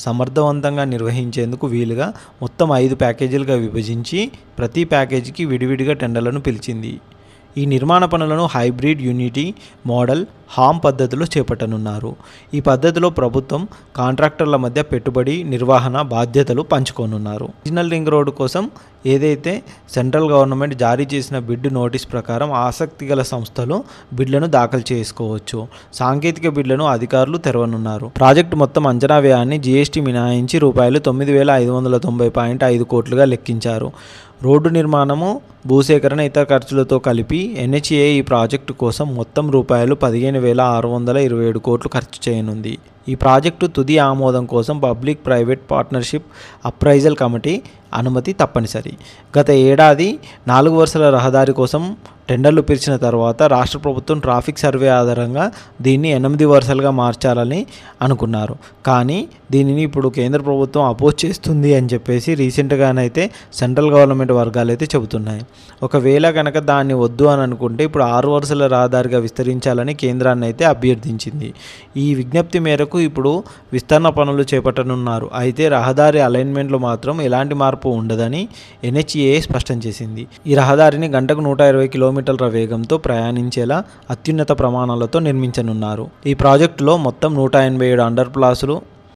సమర్థవంతంగా నిర్వహించేందుకు వీలుగా మొత్తం 5 ప్యాకేజీలుగా విభజించి ప్రతి ప్యాకేజీకి విడివిడిగా టెండర్లను పిలిచింది. ఈ నిర్మాణ పనులను హైబ్రిడ్ యూనిటీ మోడల్ హామ్ పద్ధతిలో చేపట్టనున్నారు. ఈ పద్ధతిలో ప్రభుత్వం కాంట్రాక్టర్ల మధ్య పెట్టుబడి నిర్వహణ బాధ్యతలు పంచుకోనున్నారు. రీజనల్ రింగ్ రోడ్డు కోసం ఏదైతే సెంట్రల్ గవర్నమెంట్ జారీ చేసిన బిడ్ నోటీస్ ప్రకారం ఆసక్తి గల సంస్థలు బిడ్లను దాఖలు చేసుకోవచ్చు. సాంకేతిక బిడ్లను అధికారులు తెరవనున్నారు. ప్రాజెక్టు మొత్తం అంచనా వ్యయాన్ని జీఎస్టీ మినహాయించి రూపాయలు 9,590.5 కోట్లుగా లెక్కించారు. రోడ్డు నిర్మాణము, భూసేకరణ, ఇతర ఖర్చులతో కలిపి ఎన్హెచ్ఏ ఈ ప్రాజెక్టు కోసం మొత్తం రూపాయలు 15,627 కోట్లు ఖర్చు చేయనుంది. ఈ ప్రాజెక్టు తుది ఆమోదం కోసం public private partnership appraisal committee అనుమతి తప్పనిసరి. గత ఏడాది 4 వరుసల రహదారి కోసం టెండర్లు పిలిచిన తర్వాత రాష్ట్ర ప్రభుత్వం ట్రాఫిక్ సర్వే ఆధారంగా దీన్ని 8 వరుసలుగా మార్చాలని అనుకున్నారు. కానీ దీనిని ఇప్పుడు కేంద్ర ప్రభుత్వం అపోజ్ చేస్తుంది అని చెప్పేసి రీసెంట్గానైతే సెంట్రల్ గవర్నమెంట్ వర్గాలు అయితే చెబుతున్నాయి. ఒకవేళ కనుక దాన్ని వద్దు అని అనుకుంటే ఇప్పుడు 6 వరుసల రహదారిగా విస్తరించాలని కేంద్రాన్ని అయితే అభ్యర్థించింది. ఈ విజ్ఞప్తి మేరకు ఇప్పుడు విస్తరణ పనులు చేపట్టనున్నారు. అయితే రహదారి అలైన్మెంట్లో మాత్రం ఎలాంటి మార్పు ఉండదని ఎన్హెచ్ఏ స్పష్టం చేసింది. ఈ రహదారిని గంటకు 120 కిలోమీటర్ల వేగంతో ప్రయాణించేలా అత్యున్నత ప్రమాణాలతో నిర్మించనున్నారు. ఈ ప్రాజెక్టులో మొత్తం 187 అండర్ పాస్లు,